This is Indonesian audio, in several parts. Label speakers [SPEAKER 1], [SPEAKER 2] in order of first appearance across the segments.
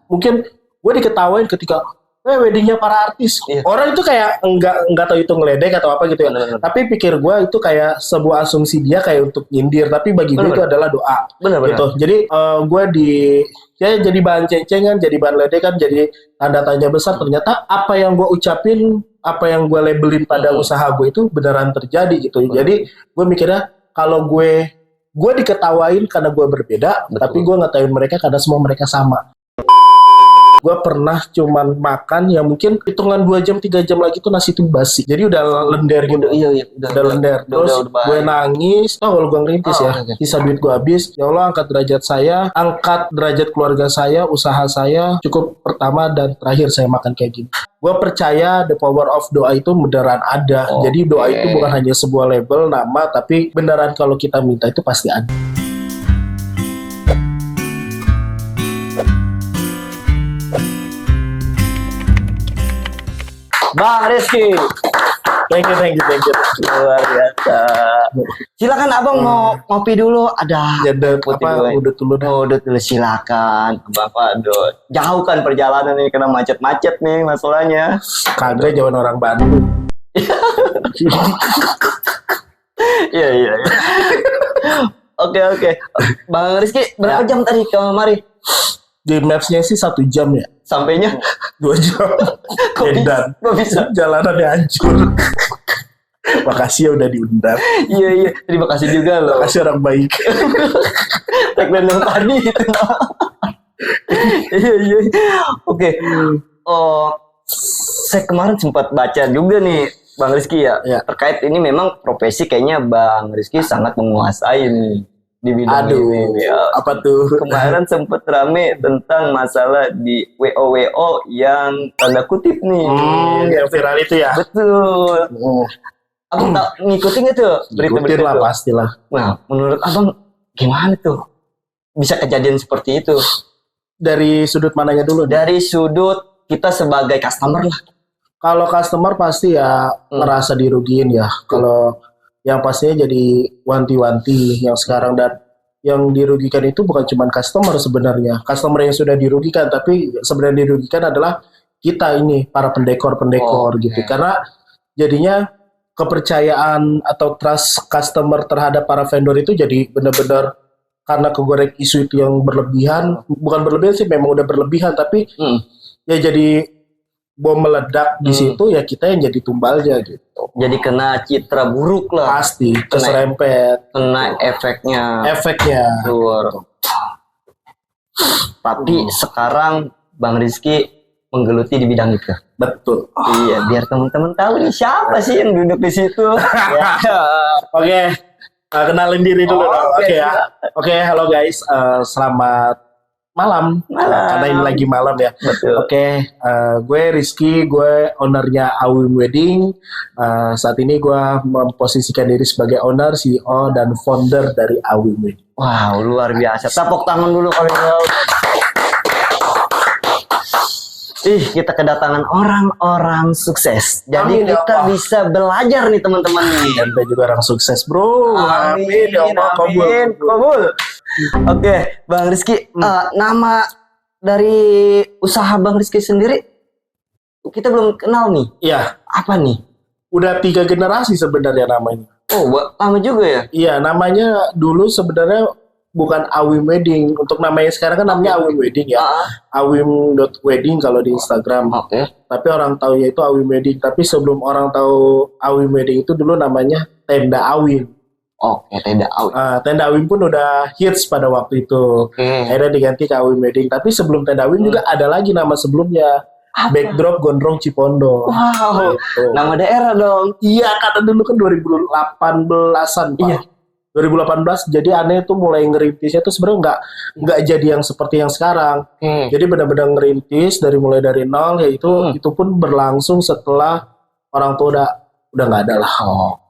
[SPEAKER 1] mungkin gue diketawain ketika weddingnya para artis. Orang itu kayak enggak tahu itu ngeledek atau apa gitu ya. Tapi pikir gue itu kayak sebuah asumsi dia kayak untuk nyindir. Tapi bagi gue itu adalah doa. Gitu. Jadi gue jadi bahan cencengan, jadi bahan ledekan, jadi tanda tanya besar. Ternyata apa yang gue ucapin, apa yang gue labelin pada usaha gue itu beneran terjadi gitu. Jadi gue mikirnya kalau gue diketawain karena gue berbeda, tapi gue ngatain mereka karena semua mereka sama. Gue pernah cuman makan ya mungkin hitungan 2 jam 3 jam lagi tuh nasi tuh basi. Jadi udah lender gitu. Udah lender. Terus gue nangis. Kalau gue ngerintis sisa duit gue habis. Ya Allah, angkat derajat saya, angkat derajat keluarga saya, usaha saya. Cukup pertama dan terakhir saya makan kayak gini. Gue percaya the power of doa itu beneran ada. Jadi doa itu bukan hanya sebuah label nama, tapi beneran kalau kita minta itu pasti ada.
[SPEAKER 2] Bang Rizky,
[SPEAKER 1] thank you.
[SPEAKER 2] luar biasa. Silakan abang mau ngopi dulu. Ada
[SPEAKER 1] udut dulu
[SPEAKER 2] silakan. Bapak jauhkan perjalanan ini karena macet-macet nih masalahnya.
[SPEAKER 1] Kagak jauhan orang Bandung.
[SPEAKER 2] Iya. Oke. Bang Rizky, berapa jam tadi ke mari?
[SPEAKER 1] Di Maps-nya sih 1 jam ya.
[SPEAKER 2] Sampainya
[SPEAKER 1] 2 jam. Edan.
[SPEAKER 2] Kok bisa?
[SPEAKER 1] Jalanannya hancur. Makasih ya udah diundang.
[SPEAKER 2] Iya. Terima kasih juga loh.
[SPEAKER 1] Makasih orang baik.
[SPEAKER 2] Tagline yang tadi itu. Iya. Oke. Saya kemarin sempat baca juga nih Bang Rizky ya. Terkait ini memang profesi kayaknya Bang Rizky sangat menguasai nih di bidang ini.
[SPEAKER 1] Apa tuh?
[SPEAKER 2] Kemarin sempet rame tentang masalah di WO yang tanda kutip nih.
[SPEAKER 1] Yang viral itu ya?
[SPEAKER 2] Betul. Abang tak ngikutin itu
[SPEAKER 1] berita-berita lah, pastilah.
[SPEAKER 2] Nah, menurut abang gimana tuh bisa kejadian seperti itu?
[SPEAKER 1] Dari sudut mananya dulu?
[SPEAKER 2] Dari sudut kita sebagai customer lah.
[SPEAKER 1] Kalau customer pasti ya merasa dirugiin ya. Kalau yang pastinya jadi wanti-wanti yang sekarang, dan yang dirugikan itu bukan cuma customer sebenarnya. Customer yang sudah dirugikan, tapi sebenarnya dirugikan adalah kita ini, para pendekor gitu. Karena jadinya kepercayaan atau trust customer terhadap para vendor itu jadi benar-benar karena kegoreng isu itu yang berlebihan. Bukan berlebihan sih, memang udah berlebihan, tapi ya jadi bom meledak di situ, ya kita yang jadi tumbalnya gitu.
[SPEAKER 2] Jadi kena citra buruk lah.
[SPEAKER 1] Pasti, keserempet.
[SPEAKER 2] Kena efeknya. Betul. Tapi sekarang Bang Rizky menggeluti di bidang itu.
[SPEAKER 1] Betul.
[SPEAKER 2] Iya, biar teman-teman tahu nih siapa sih yang duduk di situ.
[SPEAKER 1] Oke. Kenalin diri dulu dong. Oke, halo guys. Selamat malam. Karena ini lagi malam ya. Oke, gue Rizky, gue ownernya Awim Wedding. Saat ini gue memposisikan diri sebagai owner, CEO, dan founder dari Awim Wedding.
[SPEAKER 2] Wow, luar biasa. Tepuk tangan dulu kalau kita kedatangan orang-orang sukses. Jadi kita bisa belajar nih teman-teman nih.
[SPEAKER 1] Ente juga orang sukses, bro.
[SPEAKER 2] Amin ya Allah, kabul. Oke, Bang Rizky, nama dari usaha Bang Rizky sendiri kita belum kenal nih.
[SPEAKER 1] Iya.
[SPEAKER 2] Apa nih?
[SPEAKER 1] Udah 3 generasi sebenarnya namanya.
[SPEAKER 2] Oh, lama juga ya?
[SPEAKER 1] Iya, namanya dulu sebenarnya bukan Awim Wedding. Untuk namanya sekarang kan namanya Awim Wedding ya. Awim.wedding kalau di Instagram. Tapi orang tahunya itu Awim Wedding. Tapi sebelum orang tahu Awim Wedding itu dulu namanya Tenda Awim.
[SPEAKER 2] Tenda Awim.
[SPEAKER 1] Tenda Awim pun udah hits pada waktu itu. Akhirnya diganti ke Awim Wedding. Tapi sebelum Tenda Awim juga ada lagi nama sebelumnya. Backdrop Gondrong Cipondo.
[SPEAKER 2] Wow. Gitu. Nama daerah dong.
[SPEAKER 1] Iya, karena dulu kan 2018-an Pak. Iya. 2018, jadi aneh tuh mulai ngerintisnya tuh sebenarnya nggak jadi yang seperti yang sekarang. Jadi benar-benar ngerintis mulai dari nol, yaitu itu pun berlangsung setelah orang tua udah nggak ada lah.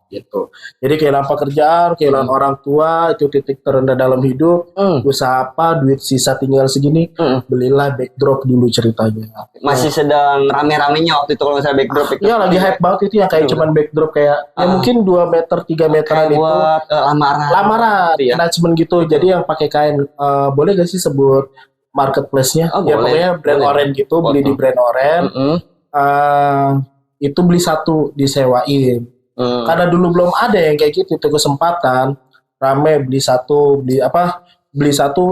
[SPEAKER 1] Gitu. Jadi kehilangan pekerjaan, kehilangan orang tua, itu titik terendah dalam hidup. Usaha apa, duit sisa tinggal segini, belilah backdrop dulu ceritanya.
[SPEAKER 2] Masih sedang rame-ramenya waktu itu kalau misalnya backdrop.
[SPEAKER 1] Iya, lagi hype banget itu yang kayak cuman backdrop kayak ya mungkin 2 meter 3 meteran itu
[SPEAKER 2] buat lamaran
[SPEAKER 1] announcement gitu. Jadi yang pakai kain, boleh gak sih sebut marketplace-nya.
[SPEAKER 2] Oh,
[SPEAKER 1] Ya
[SPEAKER 2] boleh.
[SPEAKER 1] pokoknya brand
[SPEAKER 2] Boleh.
[SPEAKER 1] oren gitu, beli di brand oren. Itu beli satu disewain. Karena dulu belum ada yang kayak gitu, itu kesempatan rame beli satu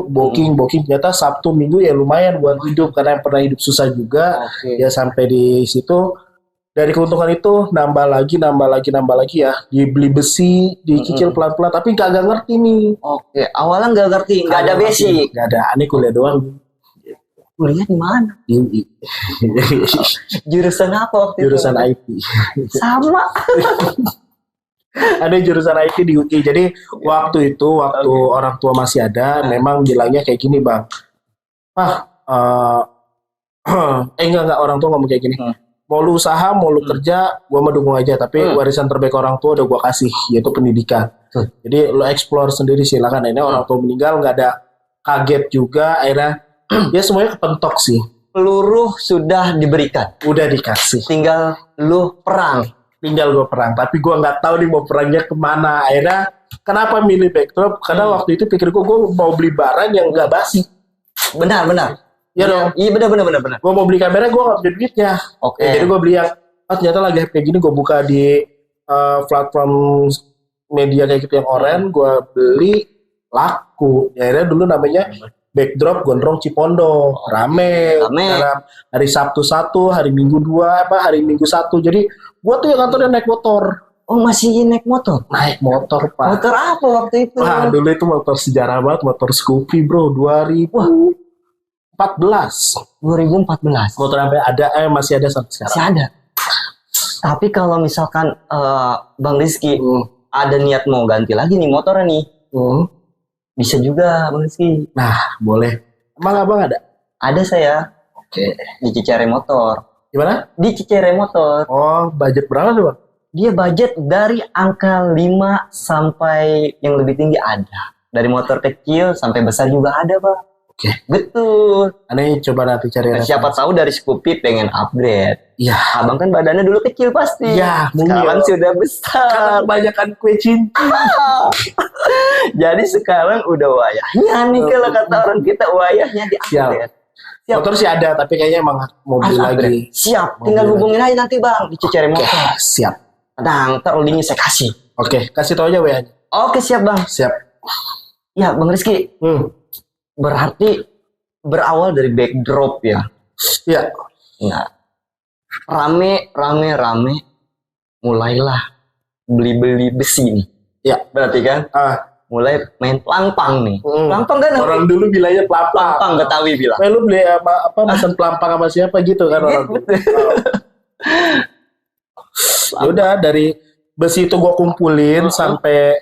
[SPEAKER 1] booking ternyata Sabtu Minggu ya lumayan buat hidup karena yang pernah hidup susah juga. Ya sampai di situ dari keuntungan itu nambah lagi ya, dibeli besi, dicicil pelan-pelan tapi kagak ngerti nih.
[SPEAKER 2] Awalnya nggak ngerti, nggak ada basic.
[SPEAKER 1] Nggak ada, aneh kuliah doang.
[SPEAKER 2] Kuliah di mana?
[SPEAKER 1] Di UI.
[SPEAKER 2] Jurusan apa waktu itu?
[SPEAKER 1] Jurusan IT.
[SPEAKER 2] Sama.
[SPEAKER 1] Ada jurusan IT di UI. Jadi waktu orang tua masih ada, memang bilangnya kayak gini, Bang. Enggak orang tua ngomong kayak gini. Mau lu usaha, mau lu kerja, gua mah dukung aja. Tapi warisan terbaik orang tua udah gua kasih, yaitu pendidikan. Jadi lu explore sendiri silakan. Ini orang tua meninggal nggak ada kaget juga. Akhirnya ya semuanya kepentok sih.
[SPEAKER 2] Peluru sudah diberikan.
[SPEAKER 1] Udah dikasih.
[SPEAKER 2] Tinggal lu perang.
[SPEAKER 1] Tinggal gue perang. Tapi gue nggak tahu nih mau perangnya kemana. Akhirnya kenapa milih backdrop? Karena waktu itu pikir gue mau beli barang yang nggak basi.
[SPEAKER 2] Benar.
[SPEAKER 1] Iya dong.
[SPEAKER 2] Iya benar.
[SPEAKER 1] Gue mau beli kamera, gue nggak punya duitnya. Jadi gue beli yang ternyata lagi kayak gini. Gue buka di platform media kayak gitu yang oren. Gue beli laku. Ya akhirnya dulu namanya backdrop Gondrong Cipondo. Rame. Karena hari Sabtu 1, hari Minggu 2, hari Minggu 1. Jadi gue tuh yang kantornya naik motor.
[SPEAKER 2] Oh masih naik motor?
[SPEAKER 1] Naik motor, Pak.
[SPEAKER 2] Motor apa waktu itu?
[SPEAKER 1] Wah, dulu itu motor sejarah banget, motor Scoopy, bro. 2014. Motor sampai ada, masih ada sampai sekarang.
[SPEAKER 2] Masih ada. Tapi kalau misalkan Bang Rizky ada niat mau ganti lagi nih motornya nih, bisa juga Bang Rizky.
[SPEAKER 1] Nah, boleh. Emang abang ada?
[SPEAKER 2] Ada saya. Di Cicere Motor.
[SPEAKER 1] Gimana?
[SPEAKER 2] Di Cicere Motor.
[SPEAKER 1] Oh, budget berapa tuh, Bang?
[SPEAKER 2] Dia budget dari angka 5 sampai yang lebih tinggi ada. Dari motor kecil sampai besar juga ada, Bang. Betul.
[SPEAKER 1] Aneh coba nanti cari.
[SPEAKER 2] Siapa tahu dari Scoopy pengen upgrade.
[SPEAKER 1] Iya.
[SPEAKER 2] Abang kan badannya dulu kecil pasti.
[SPEAKER 1] Iya.
[SPEAKER 2] Sekarang sudah besar.
[SPEAKER 1] Karena kebanyakan kue cinta.
[SPEAKER 2] Jadi sekarang udah wayahnya nih kalau kata orang kita wayahnya di upgrade.
[SPEAKER 1] Siap. Motor sih ada, tapi kayaknya emang mau beli lagi.
[SPEAKER 2] Siap. Tinggal hubungin aja nanti Bang di Cicere Motor.
[SPEAKER 1] Siap.
[SPEAKER 2] Nah, ntar linknya saya kasih.
[SPEAKER 1] Kasih tau aja WA-nya.
[SPEAKER 2] Oke, siap Bang.
[SPEAKER 1] Siap.
[SPEAKER 2] Ya, Bang Rizky. Berarti berawal dari backdrop ya.
[SPEAKER 1] Iya.
[SPEAKER 2] Nah, rame. Mulailah beli besi nih.
[SPEAKER 1] Iya.
[SPEAKER 2] Berarti kan? Mulai main pelampang nih. Pelampang kan?
[SPEAKER 1] Orang dulu bilangnya pelampang.
[SPEAKER 2] Pelampang Betawi bilang.
[SPEAKER 1] Lu beli mesen pelampang sama siapa gitu kan orang dulu. Udah dari besi itu gue kumpulin sampai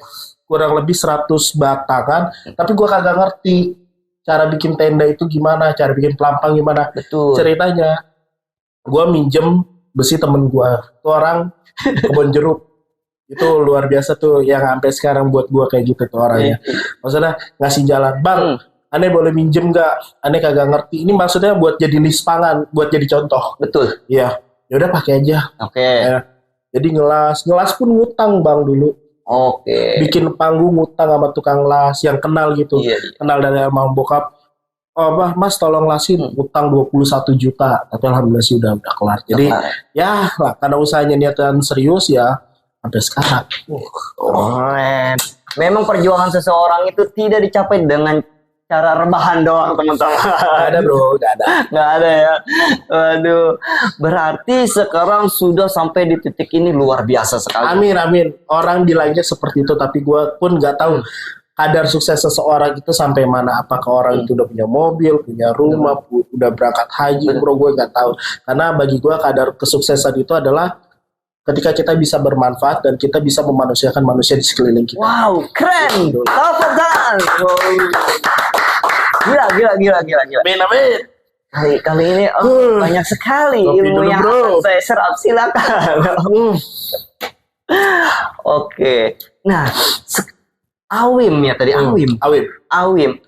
[SPEAKER 1] kurang lebih 100 batangan, tapi gue kagak ngerti cara bikin tenda itu gimana, cara bikin pelampang gimana.
[SPEAKER 2] Betul.
[SPEAKER 1] Ceritanya gue minjem besi temen gue, itu orang kebun jeruk. Itu luar biasa tuh yang sampai sekarang buat gue kayak gitu tuh orangnya. Maksudnya ngasih jalan, Bang, aneh boleh minjem nggak? Aneh kagak ngerti. Ini maksudnya buat jadi list pangan, buat jadi contoh.
[SPEAKER 2] Betul.
[SPEAKER 1] Iya. Ya udah pakai aja. Ya. Jadi ngelas pun ngutang Bang dulu. Bikin panggung ngutang sama tukang las yang kenal gitu. Kenal dari almarhum bokap. Mas tolong lasin, utang 21 juta. Tapi alhamdulillah sih udah kelar. Jadi ya lah, karena usahanya niatan serius ya sampai sekarang.
[SPEAKER 2] Memang perjuangan seseorang itu tidak dicapai dengan cara rebahan doang, teman-teman.
[SPEAKER 1] Gak ada bro, gak
[SPEAKER 2] ada ya. Waduh, berarti sekarang sudah sampai di titik ini luar biasa sekali.
[SPEAKER 1] Amin. Orang bilangnya seperti itu, tapi gue pun gak tahu kadar sukses seseorang itu sampai mana. Apakah orang itu udah punya mobil, punya rumah, udah berangkat haji, bro, gue gak tahu. Karena bagi gue kadar kesuksesan itu adalah ketika kita bisa bermanfaat dan kita bisa memanusiakan manusia di sekeliling kita.
[SPEAKER 2] Wow, keren. Tepuk Gila.
[SPEAKER 1] Amin.
[SPEAKER 2] Kali ini banyak sekali ilmu yang saya serap. Silakan. Oke. Nah, Awim ya tadi. Awim.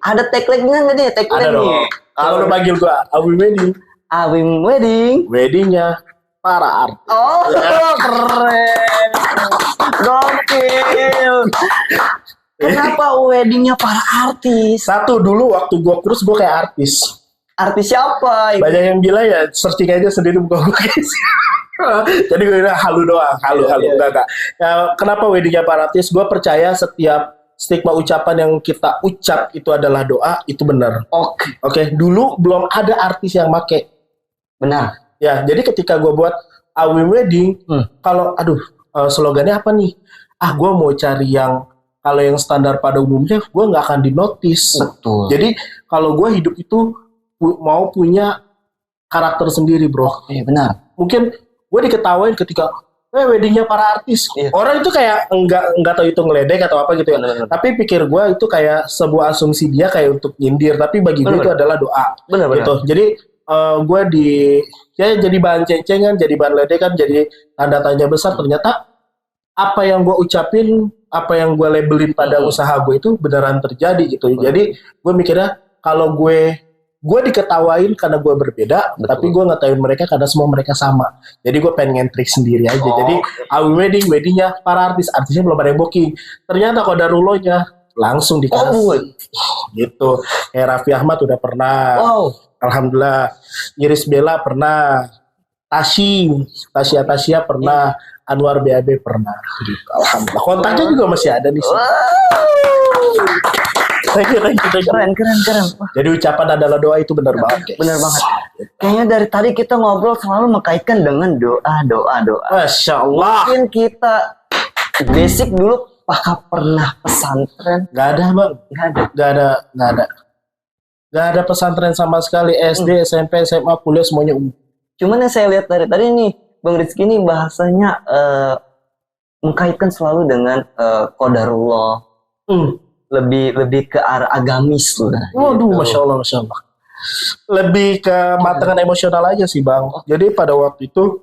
[SPEAKER 2] Ada tagline-nya nggak nih?
[SPEAKER 1] Ada dong. Kalau udah panggil gua Awim Wedding.
[SPEAKER 2] Awim Wedding.
[SPEAKER 1] Weddingnya para artis.
[SPEAKER 2] Keren. Gokil. Kenapa weddingnya para artis?
[SPEAKER 1] Satu, dulu waktu gue kurus gue kayak artis.
[SPEAKER 2] Artis siapa?
[SPEAKER 1] Banyak yang bilang ya searching aja sendiri bukan guys. Jadi gue bilang halu doang, halu. Enggak. Ya, kenapa weddingnya para artis? Gue percaya setiap stigma ucapan yang kita ucap itu adalah doa, itu benar. Oke. Dulu belum ada artis yang make.
[SPEAKER 2] Benar.
[SPEAKER 1] Ya, jadi ketika gue buat Awi Wedding, kalau slogannya apa nih? Gue mau cari yang kalau yang standar pada umumnya gue nggak akan dinotis.
[SPEAKER 2] Betul.
[SPEAKER 1] Jadi kalau gue hidup itu mau punya karakter sendiri, bro.
[SPEAKER 2] Iya benar.
[SPEAKER 1] Mungkin gue diketawain ketika weddingnya para artis. Orang itu kayak nggak tahu itu ngeledek atau apa gitu ya. Bener. Tapi pikir gue itu kayak sebuah asumsi dia kayak untuk nyindir. Tapi bagi gue itu adalah doa. Benar. Gitu. Jadi gue jadi bahan cencengan, jadi bahan ledekan, jadi tanda tanya besar. Ternyata apa yang gue ucapin, apa yang gue labelin pada usaha gue itu beneran terjadi gitu. Jadi gue mikirnya kalau gue diketawain karena gue berbeda, tapi gue ngetawain mereka karena semua mereka sama. Jadi gue pengen ngentrik sendiri aja. Jadi Awi weddingnya para artisnya belum ada yang booking. Ternyata kodarullahnya langsung dikasih. Gitu. Kayak Raffi Ahmad udah pernah. Alhamdulillah. Iris Bella pernah. Tasya pernah. Anwar BAB pernah. Gitu. Alhamdulillah. Kontaknya juga masih ada di sini. Thank you.
[SPEAKER 2] Keren.
[SPEAKER 1] Jadi ucapan adalah doa, itu benar banget.
[SPEAKER 2] Benar banget. Kayaknya dari tadi kita ngobrol selalu mengkaitkan dengan doa.
[SPEAKER 1] Masya Allah.
[SPEAKER 2] Mungkin kita basic dulu, apakah pernah pesantren?
[SPEAKER 1] Gak ada, Bang. Gak ada pesantren sama sekali. SD, SMP, SMA, kuliah semuanya umum.
[SPEAKER 2] Cuman yang saya lihat dari tadi nih, Bang Rizky ini bahasanya mengkaitkan selalu dengan qadarullah. Lebih ke arah agamis lah.
[SPEAKER 1] Waduh, gitu. Masya Allah. Lebih ke matangan emosional aja sih, Bang. Jadi pada waktu itu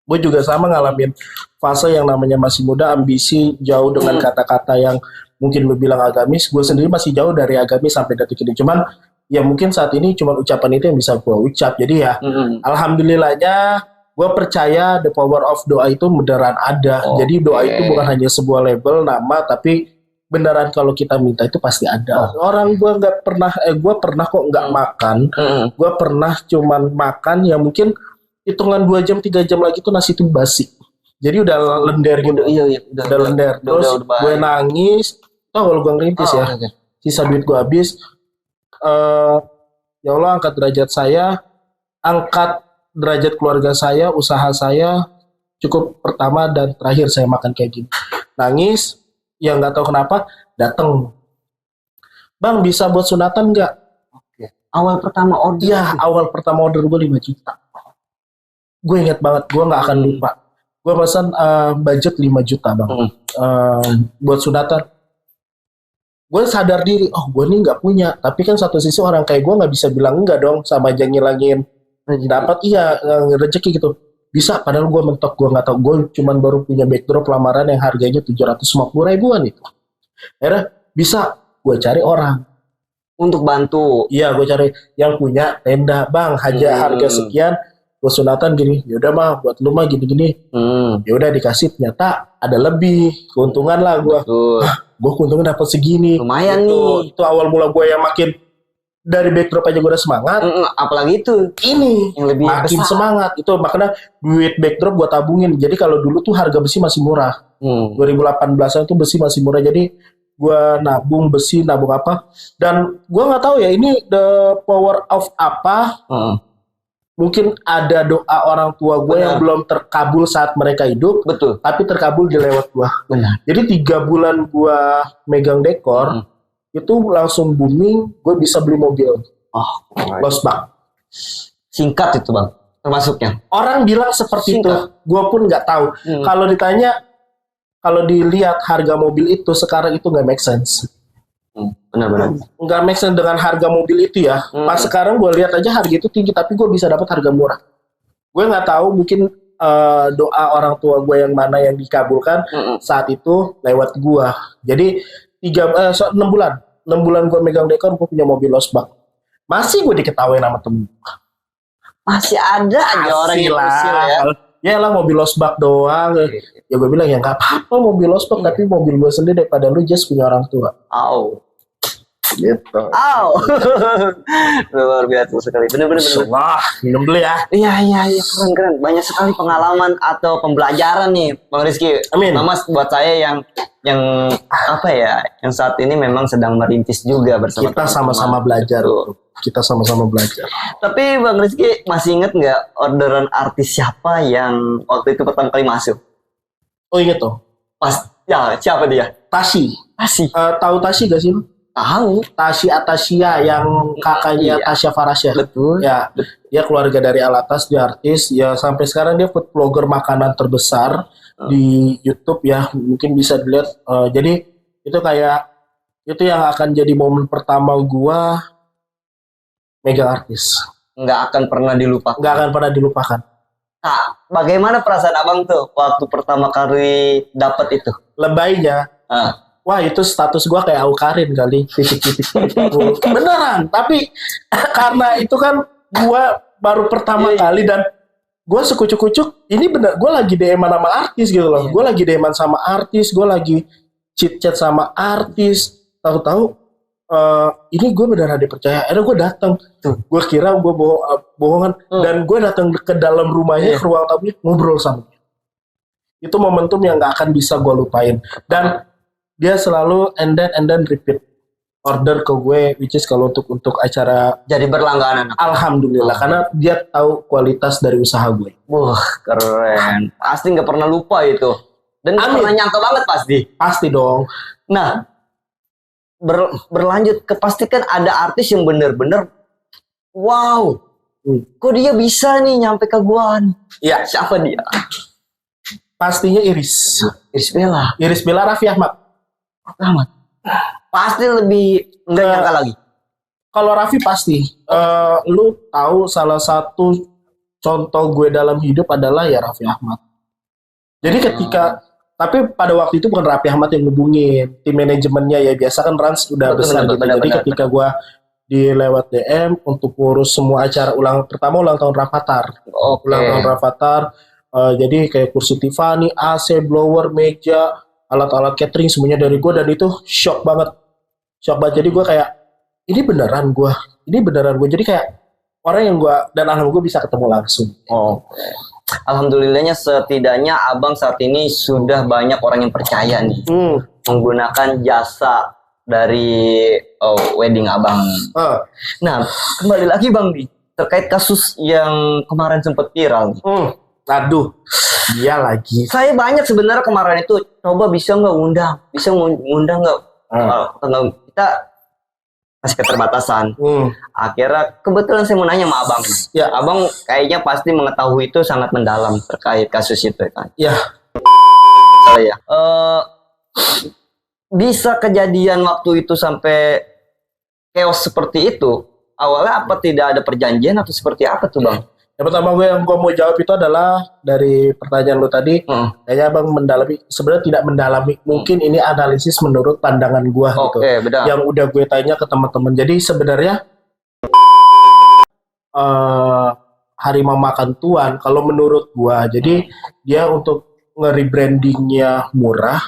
[SPEAKER 1] gue juga sama ngalamin fase yang namanya masih muda, ambisi jauh dengan kata-kata yang mungkin lu bilang agamis. Gue sendiri masih jauh dari agamis sampai detik ini. Cuman ya mungkin saat ini cuma ucapan itu yang bisa gue ucap. Jadi ya alhamdulillahnya gue percaya the power of doa itu beneran ada. Jadi doa itu bukan hanya sebuah label, nama, tapi beneran kalau kita minta itu pasti ada. Orang gue pernah kok nggak makan. Gue pernah cuman makan ya mungkin hitungan 2 jam 3 jam lagi tuh nasi itu basi. Jadi udah lender gitu. Udah lender. Terus gue nangis. Kalau gue ngerintis sisa duit gue habis. Ya Allah, angkat derajat saya, angkat derajat keluarga saya, usaha saya. Cukup pertama dan terakhir saya makan kayak gini. Nangis. Yang nggak tahu kenapa datang, Bang bisa buat sunatan nggak?
[SPEAKER 2] Awal pertama order gue 5 juta.
[SPEAKER 1] Gue ingat banget, gue nggak akan lupa. Gue pesan budget 5 juta, Bang. Buat sunatan. Gue sadar diri, gue nih nggak punya. Tapi kan satu sisi orang kayak gue nggak bisa bilang enggak dong, sama aja ngilangin dapat rezeki gitu. Bisa, padahal gue mentok, gue nggak tahu, gue cuman baru punya backdrop lamaran yang harganya 750 ribuan itu. Akhirnya bisa, gue cari orang
[SPEAKER 2] untuk bantu.
[SPEAKER 1] Iya, gue cari yang punya tenda, Bang, harga sekian, gue sunatan gini, yaudah mah buat lu mah gini-gini. Yaudah dikasih, ternyata ada lebih keuntungan lah gue. Gue keuntungan dapat segini.
[SPEAKER 2] Lumayan nih.
[SPEAKER 1] Itu awal mula gue yang makin dari backdrop aja gue udah semangat.
[SPEAKER 2] Apalagi itu
[SPEAKER 1] ini yang lebih makin besar. Semangat itu makanya duit backdrop gue tabungin. Jadi kalau dulu tuh harga besi masih murah. 2018an tuh besi masih murah. Jadi gue nabung besi, nabung apa. Dan gue nggak tahu ya ini the power of apa. Mungkin ada doa orang tua gue yang belum terkabul saat mereka hidup.
[SPEAKER 2] Betul.
[SPEAKER 1] Tapi terkabul di lewat gue. Jadi 3 bulan gue megang dekor. Itu langsung booming, gue bisa beli mobil. Bang.
[SPEAKER 2] Singkat itu, Bang, termasuknya.
[SPEAKER 1] Orang bilang seperti itu, gue pun nggak tahu. Kalau ditanya, kalau dilihat harga mobil itu sekarang itu nggak make sense.
[SPEAKER 2] Benar-benar.
[SPEAKER 1] Nggak make sense dengan harga mobil itu ya. Pas sekarang gue lihat aja harga itu tinggi, tapi gue bisa dapat harga murah. Gue nggak tahu, mungkin doa orang tua gue yang mana yang dikabulkan saat itu lewat gue. Jadi 6 bulan gue megang dekor, gue punya mobil losbak. Masih gue diketawain sama temen.
[SPEAKER 2] Masih ada aja orang yang usil ya.
[SPEAKER 1] Ya lah mobil losbak doang. Ya gue bilang ya nggak apa-apa mobil losbak, tapi mobil gue sendiri daripada lu just punya orang tua. Gitu.
[SPEAKER 2] Aw. Luar biasa sekali. Bener-bener.
[SPEAKER 1] Wah, minum dulu ya.
[SPEAKER 2] Iya, keren. Banyak sekali pengalaman atau pembelajaran nih, Bang Rizky.
[SPEAKER 1] Amin.
[SPEAKER 2] Mama buat saya yang apa ya, yang saat ini memang sedang merintis juga bersama
[SPEAKER 1] kita sama-sama belajar. Kita sama-sama belajar.
[SPEAKER 2] Tapi Bang Rizky masih inget nggak orderan artis siapa yang waktu itu pertama kali masuk?
[SPEAKER 1] Oh inget tuh.
[SPEAKER 2] Ya, siapa dia?
[SPEAKER 1] Tashi. Tahu Tashi gak sih?
[SPEAKER 2] Tahu.
[SPEAKER 1] Tashi Atasia yang kakaknya Tasya Farasya.
[SPEAKER 2] Betul.
[SPEAKER 1] Ya, dia keluarga dari Alatas, dia artis. Ya sampai sekarang dia food blogger makanan terbesar di YouTube ya. Mungkin bisa dilihat. Jadi itu kayak itu yang akan jadi momen pertama gua megang artis.
[SPEAKER 2] Nggak akan pernah dilupakan. Nah, bagaimana perasaan abang tuh waktu pertama kali dapat itu?
[SPEAKER 1] Lebaynya. Wah itu status gue kayak Aukarin kali. Beneran. Tapi karena itu kan gue baru pertama kali dan gue sekucuk-kucuk. Ini bener. Gue lagi DM-an sama artis gitu loh. Gue lagi DM-an sama artis. Gue lagi chit-chat sama artis. Tahu-tahu ini gue beneran dipercaya. Akhirnya gue datang. Gue kira gue bohongan. Dan gue datang ke dalam rumahnya, ke ruang tamunya, ngobrol sama dia. Itu momentum yang gak akan bisa gue lupain. Dan dia selalu and then repeat order ke gue, which is kalau untuk acara
[SPEAKER 2] jadi berlangganan.
[SPEAKER 1] Alhamdulillah, karena dia tahu kualitas dari usaha gue.
[SPEAKER 2] Wah keren, pasti nggak pernah lupa itu. Dan nggak pernah nyangka banget pasti.
[SPEAKER 1] Pasti dong.
[SPEAKER 2] Nah, berlanjut ke pastikan ada artis yang bener-bener wow, kok dia bisa nih nyampe ke gua.
[SPEAKER 1] Iya.
[SPEAKER 2] Siapa dia?
[SPEAKER 1] Pastinya Iris Bella Raffi Ahmad.
[SPEAKER 2] Pasti lebih nggak nyangka lagi.
[SPEAKER 1] Kalau Raffi pasti, lu tahu salah satu contoh gue dalam hidup adalah ya Raffi Ahmad. Jadi tapi pada waktu itu bukan Raffi Ahmad yang ngubungin, tim manajemennya ya biasa kan Rans udah besar gitu. Jadi ketika gue dilewat DM untuk ngurus semua acara ulang tahun Rafathar. Ulang tahun Rafathar. Jadi kayak kursi Tiffany, AC, blower, meja, alat-alat catering semuanya dari gue, dan itu shock banget. Jadi gue kayak ini beneran gue. Jadi kayak orang yang gue, dan alhamdulillah gue bisa ketemu langsung.
[SPEAKER 2] Alhamdulillahnya setidaknya abang saat ini sudah banyak orang yang percaya nih menggunakan jasa dari wedding abang. Nah, kembali lagi bang nih terkait kasus yang kemarin sempat viral.
[SPEAKER 1] Aduh, dia lagi.
[SPEAKER 2] Saya banyak sebenarnya kemarin itu coba bisa ngundang nggak? Kita masih keterbatasan. Akhirnya kebetulan saya mau nanya sama abang. Ya, abang kayaknya pasti mengetahui itu sangat mendalam terkait kasus itu kan.
[SPEAKER 1] Ya.
[SPEAKER 2] Bisa kejadian waktu itu sampai chaos seperti itu. Awalnya apa tidak ada perjanjian atau seperti apa tuh bang?
[SPEAKER 1] Yang pertama gue mau jawab itu adalah dari pertanyaan lo tadi. Kayaknya abang mendalami, sebenarnya tidak mendalami. Mungkin ini analisis menurut pandangan gue gitu.
[SPEAKER 2] Benar.
[SPEAKER 1] Yang udah gue tanya ke teman-teman. Jadi sebenarnya harimau makan tuan, kalau menurut gue, jadi dia untuk nge-rebrandingnya murah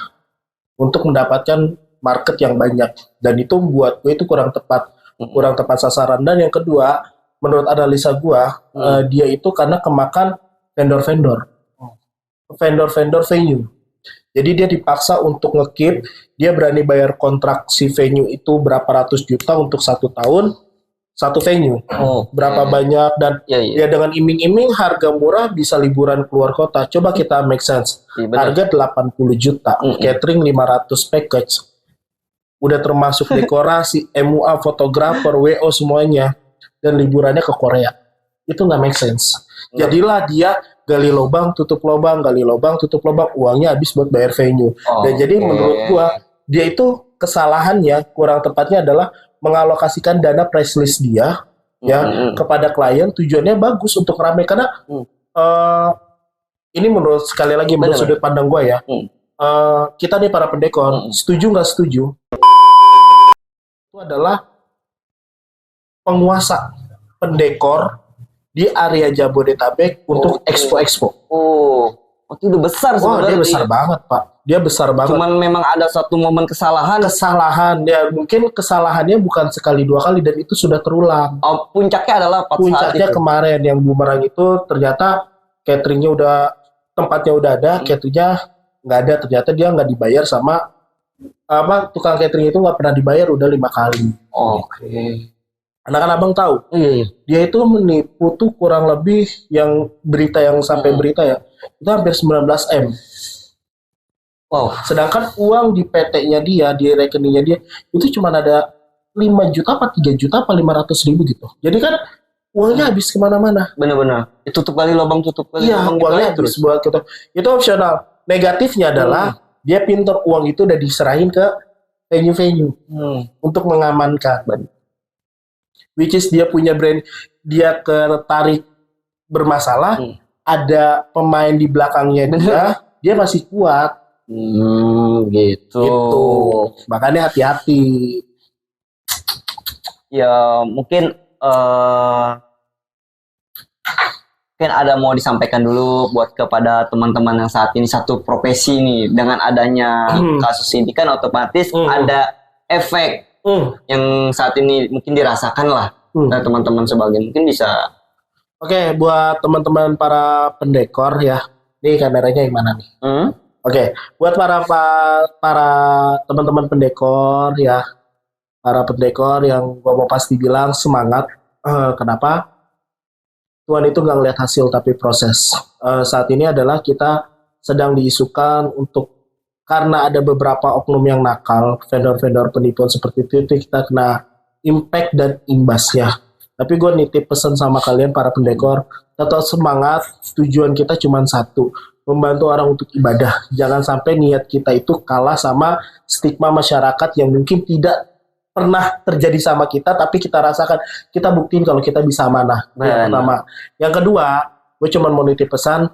[SPEAKER 1] untuk mendapatkan market yang banyak. Dan itu buat gue itu kurang tepat sasaran. Dan yang kedua, menurut analisa gua, dia itu karena kemakan vendor-vendor venue. Jadi dia dipaksa untuk nge-keep, dia berani bayar kontrak si venue itu berapa ratus juta untuk 1 tahun, 1 venue. Berapa banyak, dan ya dengan iming-iming harga murah bisa liburan keluar kota. Coba kita make sense. Harga 80 juta, catering 500 package. Udah termasuk dekorasi, MUA, fotografer, WO semuanya. Dan liburannya ke Korea, itu nggak make sense. Jadilah dia gali lubang tutup lubang, uangnya habis buat bayar venue. Dan jadi menurut gua dia itu kesalahannya, kurang tepatnya adalah mengalokasikan dana price list dia kepada klien, tujuannya bagus untuk ramai, karena ini menurut sekali lagi menurut sudut pandang gua ya. Kita nih para pendekor, setuju nggak setuju? Itu adalah penguasa pendekor di area Jabodetabek untuk expo-expo.
[SPEAKER 2] Itu udah besar sebenarnya.
[SPEAKER 1] Dia besar banget, Pak. dia besar banget.
[SPEAKER 2] Cuman memang ada satu momen kesalahan
[SPEAKER 1] ya, mungkin kesalahannya bukan sekali dua kali dan itu sudah terulang.
[SPEAKER 2] Puncaknya adalah
[SPEAKER 1] puncaknya kemarin yang bumerang itu ternyata cateringnya tempatnya udah ada, cateringnya nggak ada, ternyata dia nggak dibayar sama tukang catering itu nggak pernah dibayar udah 5 kali.
[SPEAKER 2] Oke.
[SPEAKER 1] Karena kan abang tahu, dia itu menipu tuh kurang lebih yang berita yang sampai berita ya, itu hampir 19 M.
[SPEAKER 2] Wow.
[SPEAKER 1] Sedangkan uang di PT-nya dia, di rekeningnya dia, itu cuma ada 5 juta apa 3 juta apa 500.000 gitu. Jadi kan uangnya habis kemana-mana.
[SPEAKER 2] Benar-benar. Tutup kali lubang.
[SPEAKER 1] Iya, uangnya habis buat gitu. Itu opsional. Negatifnya adalah dia pintar uang itu udah diserahin ke venue-venue untuk mengamankan. Which is dia punya brand, dia ketarik bermasalah, ada pemain di belakangnya dia masih kuat.
[SPEAKER 2] Gitu.
[SPEAKER 1] Makanya hati-hati.
[SPEAKER 2] Ya mungkin ada mau disampaikan dulu buat kepada teman-teman yang saat ini satu profesi nih, dengan adanya kasus ini kan otomatis ada efek yang saat ini mungkin dirasakan lah dari teman-teman sebagian, mungkin bisa.
[SPEAKER 1] Oke, buat teman-teman para pendekor ya, ini kameranya yang mana nih? Oke, buat para teman-teman pendekor ya, para pendekor yang gua mau pasti bilang semangat. Kenapa? Tuhan itu nggak ngeliat hasil tapi proses. Saat ini adalah kita sedang diisukan untuk, karena ada beberapa oknum yang nakal, vendor-vendor penipuan seperti itu kita kena impact dan imbasnya. Tapi gue nitip pesan sama kalian para pendekor, tetap semangat. Tujuan kita cuma satu, membantu orang untuk ibadah. Jangan sampai niat kita itu kalah sama stigma masyarakat yang mungkin tidak pernah terjadi sama kita, tapi kita rasakan, kita buktiin kalau kita bisa amanah. Yang pertama. Yang kedua, gue cuma mau nitip pesan,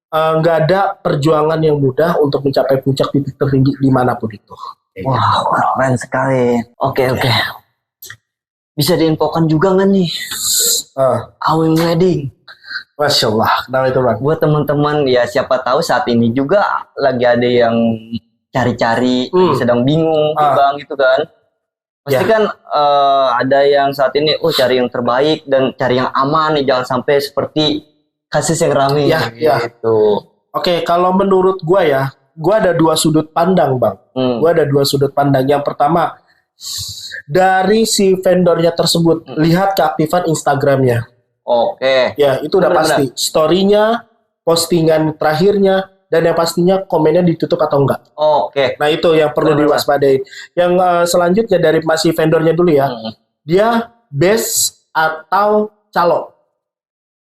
[SPEAKER 1] nggak ada perjuangan yang mudah untuk mencapai puncak titik tertinggi dimanapun itu.
[SPEAKER 2] Wow, keren sekali. Oke. Bisa diinfokan juga nggak nih? Awing Wedding.
[SPEAKER 1] Masya Allah, kenapa itu bang?
[SPEAKER 2] Buat teman-teman ya, siapa tahu saat ini juga lagi ada yang cari-cari, sedang bingung bang gitu kan. Pasti kan ada yang saat ini cari yang terbaik dan cari yang aman nih, jangan sampai seperti kasus yang ramai gitu.
[SPEAKER 1] Oke, kalau menurut gua ya, gua ada 2 sudut pandang bang. Gua ada 2 sudut pandang. Yang pertama, dari si vendornya tersebut, lihat keaktifan Instagramnya.
[SPEAKER 2] Oke.
[SPEAKER 1] Ya, itu udah pasti. Story-nya, postingan terakhirnya, dan yang pastinya komennya ditutup atau enggak.
[SPEAKER 2] Oke.
[SPEAKER 1] Nah itu yang perlu diwaspadai. Yang selanjutnya dari masih vendornya dulu ya, dia base atau calo.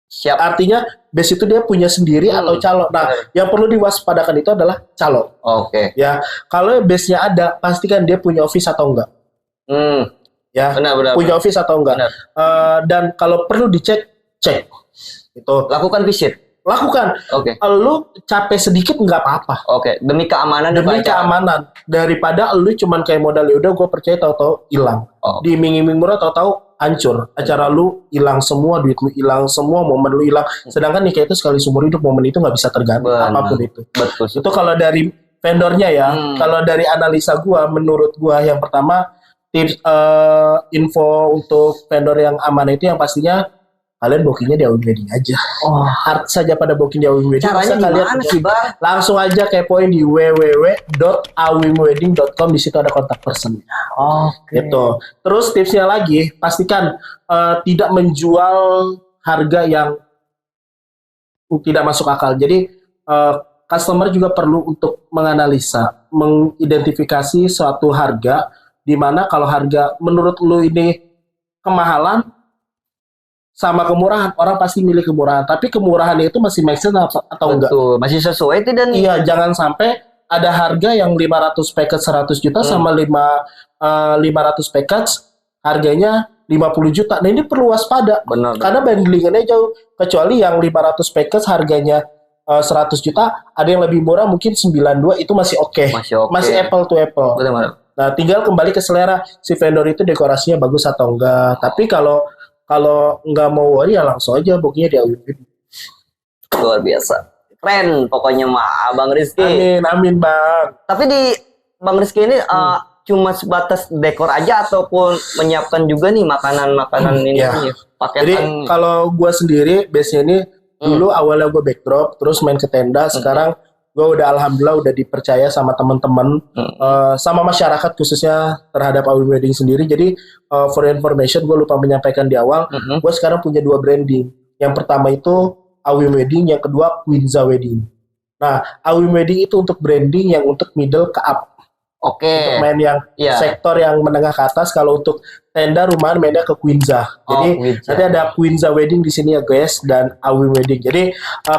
[SPEAKER 2] Siap.
[SPEAKER 1] Artinya base itu dia punya sendiri atau calo. Nah yang perlu diwaspadakan itu adalah calo.
[SPEAKER 2] Oke.
[SPEAKER 1] Ya, kalau base-nya ada, pastikan dia punya office atau enggak. Ya,
[SPEAKER 2] benar,
[SPEAKER 1] punya office atau enggak. Dan kalau perlu dicek, cek. Itu.
[SPEAKER 2] Lakukan visit.
[SPEAKER 1] Lakukan.
[SPEAKER 2] Oke.
[SPEAKER 1] Lu capek sedikit nggak apa-apa.
[SPEAKER 2] Oke. Demi keamanan.
[SPEAKER 1] Demi keamanan. Daripada lu cuman kayak modal, ya udah gue percaya tahu-tahu hilang. Di iming-iming murah tahu-tahu hancur. Acara lu hilang semua, duit lu hilang semua, momen lu hilang. Sedangkan nikah itu sekali seumur hidup, momen itu nggak bisa terganti apapun itu.
[SPEAKER 2] Betul.
[SPEAKER 1] Itu kalau dari vendornya ya. Kalau dari analisa gue, menurut gue yang pertama, tips info untuk vendor yang aman itu yang pastinya kalian bookingnya di Awing Wedding aja. Artis saja pada booking di Awing Wedding.
[SPEAKER 2] Caranya gimana sih bang?
[SPEAKER 1] Langsung aja kepoin di www.awingwedding.com. Di situ ada kontak person. Gitu. Terus tipsnya lagi, pastikan tidak menjual harga yang tidak masuk akal. Jadi customer juga perlu untuk menganalisa, mengidentifikasi suatu harga, di mana kalau harga menurut lu ini kemahalan sama kemurahan, orang pasti milih kemurahan. Tapi kemurahannya itu masih make sense atau enggak?
[SPEAKER 2] Masih sesuai tidak nih?
[SPEAKER 1] Iya, jangan sampai ada harga yang 500 package 100 juta sama 500 package harganya 50 juta. Nah ini perlu waspada.
[SPEAKER 2] Benar.
[SPEAKER 1] Karena bandingannya jauh. Kecuali yang 500 package harganya 100 juta, ada yang lebih murah mungkin 92, itu masih oke. Masih apple to apple.
[SPEAKER 2] Benar.
[SPEAKER 1] Nah tinggal kembali ke selera si vendor itu, dekorasinya bagus atau enggak. Tapi kalau nggak mau worry ya langsung aja bookingnya di Awing Wedding.
[SPEAKER 2] Luar biasa. keren pokoknya mah Bang Rizky.
[SPEAKER 1] Amin Bang.
[SPEAKER 2] Tapi di Bang Rizky ini cuma sebatas dekor aja ataupun menyiapkan juga nih makanan-makanan ini
[SPEAKER 1] ya.
[SPEAKER 2] Paketan.
[SPEAKER 1] Jadi kalau gue sendiri biasanya ini dulu awalnya gue backdrop terus main ke tenda, sekarang gue udah alhamdulillah udah dipercaya sama teman-teman sama masyarakat khususnya terhadap Awi Wedding sendiri. Jadi for information gue lupa menyampaikan di awal, gue sekarang punya 2 branding. Yang pertama itu Awi Wedding, yang kedua Quinza Wedding. Nah, Awi Wedding itu untuk branding yang untuk middle ke up. Untuk main yang sektor yang menengah ke atas. Kalau untuk tenda rumahan mainnya ke Quinza. Jadi nanti ada Quinza Wedding di sini ya guys, dan Awi Wedding. Jadi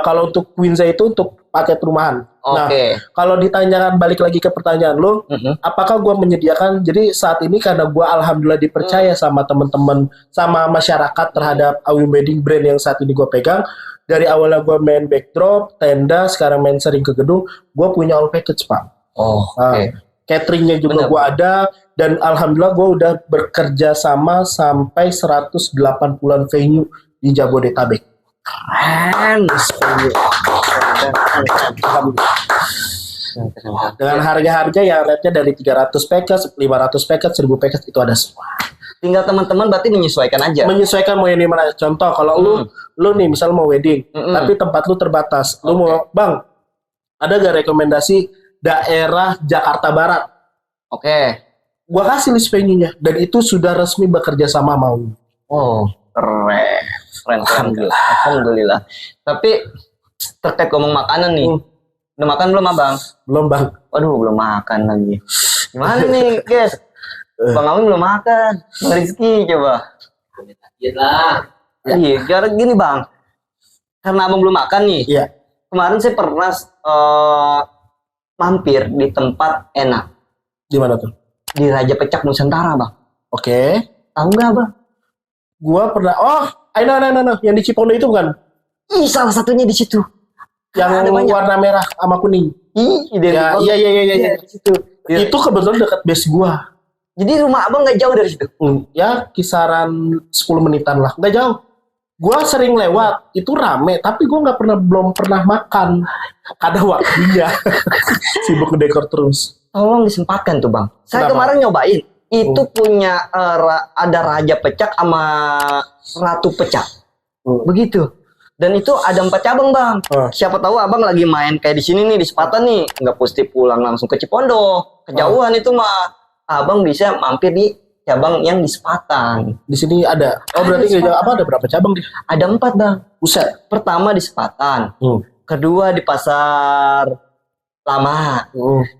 [SPEAKER 1] kalau untuk Quinza itu untuk paket rumahan. Nah, kalau ditanyakan balik lagi ke pertanyaan lo, apakah gue menyediakan? Jadi saat ini karena gue alhamdulillah dipercaya sama teman-teman, sama masyarakat terhadap Awi Wedding brand yang saat ini gue pegang. Dari awalnya gue main backdrop, tenda, sekarang main sering ke gedung, gue punya all package Pak. Cateringnya juga gue ada, dan alhamdulillah gue udah bekerja sama sampai 180-an venue di Jabodetabek.
[SPEAKER 2] Keren.
[SPEAKER 1] Dengan harga-harga yang rate-nya dari 300 package, 500 package, 1000 package itu ada semua.
[SPEAKER 2] Tinggal teman-teman berarti menyesuaikan aja.
[SPEAKER 1] Menyesuaikan mau yang mana. Contoh kalau lu nih misal mau wedding, tapi tempat lu terbatas. Lu mau, Bang, ada gak rekomendasi daerah Jakarta Barat? Gua kasih list venue-nya, dan itu sudah resmi bekerja sama mau.
[SPEAKER 2] Keren. Alhamdulillah. Tapi terkait ngomong makanan nih, udah makan belum Abang?
[SPEAKER 1] Belum Bang.
[SPEAKER 2] Waduh, belum makan lagi. Gimana nih guys? Bang Awi belum makan. Bang Rizky coba. Iya, gara gini Bang. Karena Abang belum makan nih.
[SPEAKER 1] Iya.
[SPEAKER 2] Kemarin saya pernah mampir di tempat enak.
[SPEAKER 1] Di mana tuh?
[SPEAKER 2] Di Raja Pecak Nusantara Bang. Tahu nggak Bang?
[SPEAKER 1] Gua pernah. I know. Yang di Cipondo itu bukan?
[SPEAKER 2] Salah satunya di situ.
[SPEAKER 1] Yang warna merah sama kuning. Iya. Di situ. Itu kebetulan dekat base gua.
[SPEAKER 2] Jadi rumah Abang nggak jauh dari situ?
[SPEAKER 1] Ya kisaran 10 menitan lah, nggak jauh. Gua sering lewat, itu rame, tapi gua belum pernah makan. Ada waktunya. Sibuk ngedekor terus.
[SPEAKER 2] Tolong disempatkan tuh Bang. Saya kemarin nyobain. Itu punya ada Raja Pecak sama Ratu Pecak. Begitu. Dan itu ada 4 cabang Bang. Siapa tahu Abang lagi main kayak di sini nih di Sepatan nih, nggak mesti pulang langsung ke Cipondo. Kejauhan itu mah. Abang bisa mampir di cabang yang di Sepatan.
[SPEAKER 1] Di sini ada. Berarti ada berapa cabang nih?
[SPEAKER 2] Ada 4 Bang.
[SPEAKER 1] Buset.
[SPEAKER 2] Pertama di Sepatan. Kedua di Pasar Lama.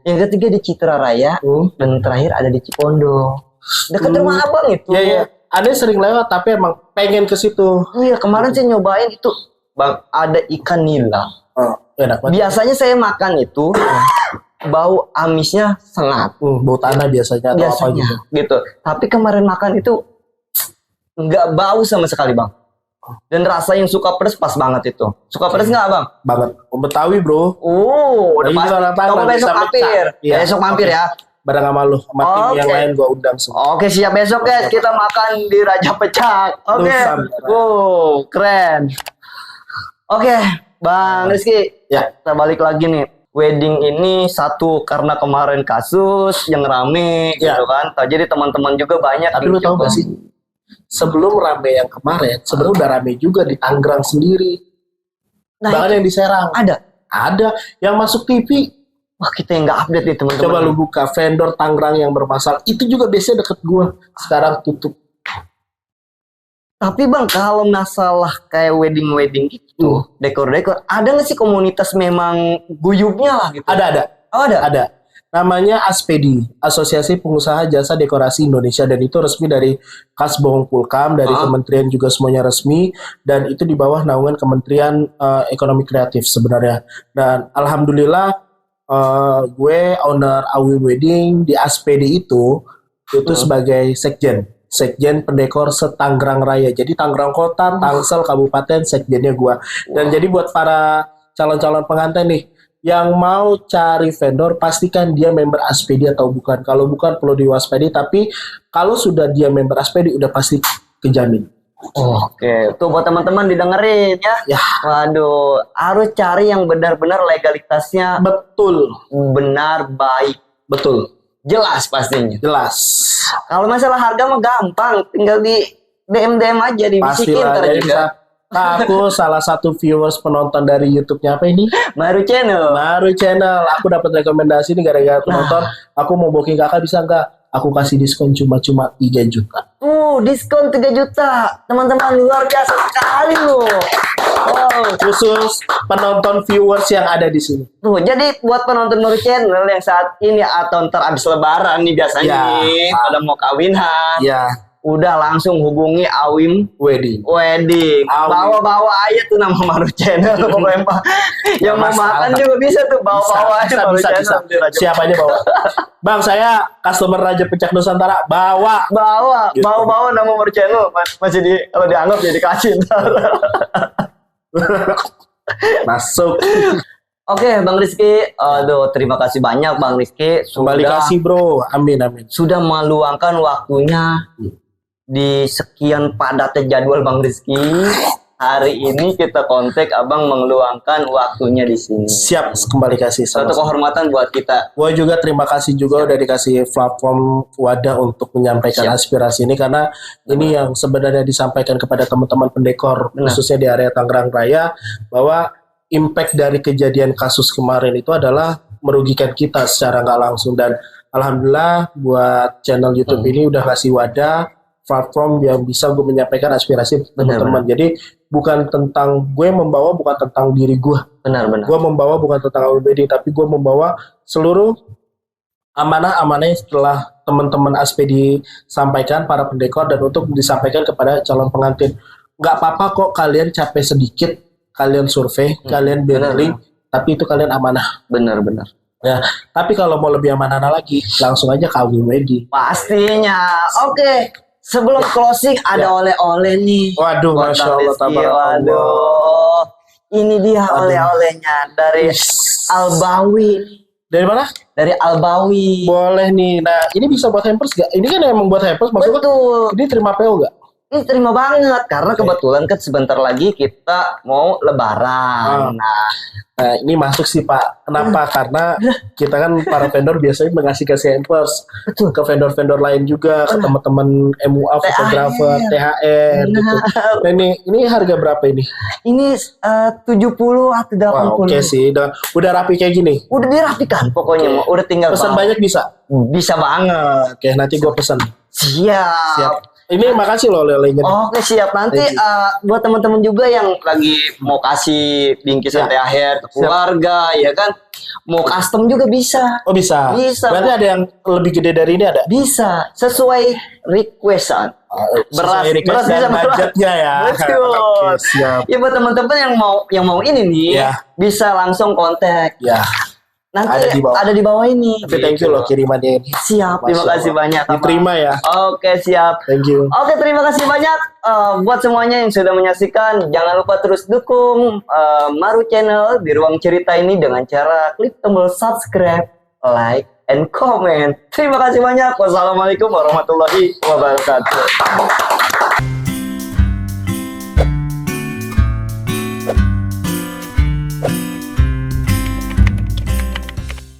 [SPEAKER 2] Yang ketiga di Citra Raya. Dan terakhir ada di Cipondo. Dekat rumah Abang itu.
[SPEAKER 1] Iya. Ada sering lewat tapi emang pengen ke situ.
[SPEAKER 2] Iya, kemarin saya nyobain itu. Bang, ada ikan nila.
[SPEAKER 1] Enak banget.
[SPEAKER 2] Biasanya saya makan itu bau amisnya sengat.
[SPEAKER 1] Bau tanah biasanya atau apa
[SPEAKER 2] gitu. Tapi kemarin makan itu nggak bau sama sekali Bang. Dan rasa yang suka pedas pas banget itu. Suka pedas nggak Bang?
[SPEAKER 1] Banget. Betawi bro.
[SPEAKER 2] Udah pasti. Kamu besok mampir. Besok mampir ya.
[SPEAKER 1] Bareng sama lu, sama tim yang lain gua undang semua.
[SPEAKER 2] Siap besok guys, kita makan di Raja Pecak. Keren. Bang Rizky.
[SPEAKER 1] Ya.
[SPEAKER 2] Kita balik lagi nih. Wedding ini satu karena kemarin kasus yang rame gitu kan. Jadi teman-teman juga banyak.
[SPEAKER 1] Tapi lu tahu gak sih? Sebelum rame yang kemarin, sebenarnya udah rame juga di Tangerang sendiri. Bahkan yang di Serang. Ada. Yang masuk TV.
[SPEAKER 2] Wah, kita yang nggak update nih teman-teman.
[SPEAKER 1] Coba lu buka vendor Tangerang yang bermasalah. Itu juga biasanya deket gua. Sekarang tutup. Tapi Bang, kalau masalah kayak wedding gitu, dekor-dekor, ada nggak sih komunitas memang guyubnya lah gitu?
[SPEAKER 2] Ada.
[SPEAKER 1] Ada. Namanya ASPEDI, Asosiasi Pengusaha Jasa Dekorasi Indonesia, dan itu resmi dari Kasbong Pulkam, dari kementerian juga semuanya resmi, dan itu di bawah naungan Kementerian Ekonomi Kreatif sebenarnya. Dan alhamdulillah gue owner Awi Wedding di ASPEDI itu sebagai Sekjen pendekor se-Tangerang Raya. Jadi Tangerang Kota, Tangsel, Kabupaten, sekjennya gua. Dan jadi buat para calon-calon pengantin nih, yang mau cari vendor, pastikan dia member ASPEDI atau bukan. Kalau bukan perlu diwaspadi, tapi kalau sudah dia member ASPEDI udah pasti kejamin.
[SPEAKER 2] Oke, tuh buat teman-teman didengerin ya.
[SPEAKER 1] Ya.
[SPEAKER 2] Waduh, harus cari yang benar-benar legalitasnya
[SPEAKER 1] Betul.
[SPEAKER 2] benar, baik,
[SPEAKER 1] Betul.
[SPEAKER 2] jelas pastinya.
[SPEAKER 1] Jelas.
[SPEAKER 2] Kalau masalah harga mah gampang, tinggal di DM aja, dibisikin
[SPEAKER 1] Pastilah.
[SPEAKER 2] ntar
[SPEAKER 1] Jadi
[SPEAKER 2] juga.
[SPEAKER 1] Nah, aku salah satu viewers penonton dari YouTube-nya apa ini?
[SPEAKER 2] Maru Channel.
[SPEAKER 1] Maru Channel. Aku dapat rekomendasi nih gara-gara penonton. Aku mau booking kakak bisa nggak? Aku kasih diskon cuma 3 juta.
[SPEAKER 2] Diskon 3 juta. Teman-teman luar biasa sekali loh. Wow.
[SPEAKER 1] Khusus penonton viewers yang ada di sini.
[SPEAKER 2] Tuh, jadi buat penonton Maru Channel yang saat ini atau ntar abis lebaran nih biasanya
[SPEAKER 1] Ya.
[SPEAKER 2] nih, pada mau kawinan.
[SPEAKER 1] Ya,
[SPEAKER 2] Udah langsung hubungi Awim
[SPEAKER 1] wedding.
[SPEAKER 2] Wedding.
[SPEAKER 1] Awim.
[SPEAKER 2] Bawa-bawa aja tuh nama Maru Channel pokoknya Pak. Yang mau
[SPEAKER 1] masalah.
[SPEAKER 2] makan juga bisa tuh bawa-bawa aja Maru
[SPEAKER 1] bisa.
[SPEAKER 2] Channel.
[SPEAKER 1] Siapa aja bawa. Bang, saya customer Raja Pencak Nusantara. Bawa.
[SPEAKER 2] Bawa,
[SPEAKER 1] Gitu.
[SPEAKER 2] bawa nama Maru Channel masih kalau dianggap jadi kasih.
[SPEAKER 1] Masuk.
[SPEAKER 2] Oke, Bang Rizky. Aduh, terima kasih banyak Bang Rizky
[SPEAKER 1] Kembali kasih, bro. Amin.
[SPEAKER 2] sudah meluangkan waktunya di sekian padatnya jadwal Bang Rizky. Hari ini kita kontak Abang meluangkan waktunya di sini.
[SPEAKER 1] Siap, kembali kasih.
[SPEAKER 2] Suatu kehormatan buat kita.
[SPEAKER 1] Gue juga terima kasih juga udah dikasih platform wadah untuk menyampaikan aspirasi ini, karena ini yang sebenarnya disampaikan kepada teman-teman pendekor khususnya di area Tangerang Raya, bahwa impact dari kejadian kasus kemarin itu adalah merugikan kita secara nggak langsung, dan alhamdulillah buat channel YouTube ini udah kasih wadah platform yang bisa gue menyampaikan aspirasi teman-teman. Jadi bukan tentang gue membawa, bukan tentang diri gue.
[SPEAKER 2] Benar.
[SPEAKER 1] Gue membawa bukan tentang AWBD, tapi gue membawa seluruh amanah-amanah yang setelah teman-teman ASP disampaikan para pendekor dan untuk disampaikan kepada calon pengantin. Nggak apa-apa kok kalian capek sedikit, kalian survei, kalian building, tapi itu kalian amanah.
[SPEAKER 2] Benar.
[SPEAKER 1] Ya, tapi kalau mau lebih amanah lagi, langsung aja ke AWBD.
[SPEAKER 2] Pastinya. Oke. Sebelum closing ada oleh-oleh nih.
[SPEAKER 1] Waduh,
[SPEAKER 2] buat
[SPEAKER 1] Masya
[SPEAKER 2] Bang
[SPEAKER 1] Allah,
[SPEAKER 2] Rizky.
[SPEAKER 1] tabarakallah.
[SPEAKER 2] Waduh. Ini dia oleh-olehnya dari Albawi.
[SPEAKER 1] Dari mana?
[SPEAKER 2] Dari Albawi.
[SPEAKER 1] Boleh nih. Nah, ini bisa buat hampers gak? Ini kan emang buat hampers, maksudnya
[SPEAKER 2] Betul.
[SPEAKER 1] ini terima PO gak?
[SPEAKER 2] Ini terima banget karena kebetulan kan sebentar lagi kita mau lebaran.
[SPEAKER 1] Nah, ini masuk sih Pak. Kenapa? Karena kita kan para vendor biasanya kasih hampers ke vendor-vendor lain juga, ke teman-teman MUA, fotografer, THR gitu. Nah, ini harga berapa ini?
[SPEAKER 2] Ini 70 atau 80.
[SPEAKER 1] Wah, oke sih. Udah rapi kayak gini.
[SPEAKER 2] Udah dirapikan pokoknya, udah tinggal
[SPEAKER 1] Pesan
[SPEAKER 2] bawa.
[SPEAKER 1] banyak bisa?
[SPEAKER 2] Bisa banget.
[SPEAKER 1] Oke, nanti gue pesan.
[SPEAKER 2] Siap.
[SPEAKER 1] Ini makasih loh oleh-olehnya.
[SPEAKER 2] Oke, siap. Nanti buat teman-teman juga yang lagi mau kasih bingkisan THR ke keluarga, ya kan? Mau custom juga bisa.
[SPEAKER 1] Oh, bisa.
[SPEAKER 2] Bisa.
[SPEAKER 1] Berarti ada yang lebih gede dari ini ada?
[SPEAKER 2] Bisa. Sesuai requestan. Beras
[SPEAKER 1] dan
[SPEAKER 2] sama
[SPEAKER 1] budgetnya ya.
[SPEAKER 2] Betul.
[SPEAKER 1] Oke, siap.
[SPEAKER 2] Ya buat teman-teman yang mau ini nih, bisa langsung kontak.
[SPEAKER 1] Ya.
[SPEAKER 2] Nanti ada di bawah ini.
[SPEAKER 1] Tapi thank you loh kirimannya ini.
[SPEAKER 2] Siap, terima kasih banyak.
[SPEAKER 1] Diterima ya.
[SPEAKER 2] Oke, siap.
[SPEAKER 1] Thank you.
[SPEAKER 2] Oke, terima kasih banyak buat semuanya yang sudah menyaksikan. Jangan lupa terus dukung Maru Channel di ruang cerita ini dengan cara klik tombol subscribe, like, and comment. Terima kasih banyak. Wassalamualaikum warahmatullahi wabarakatuh.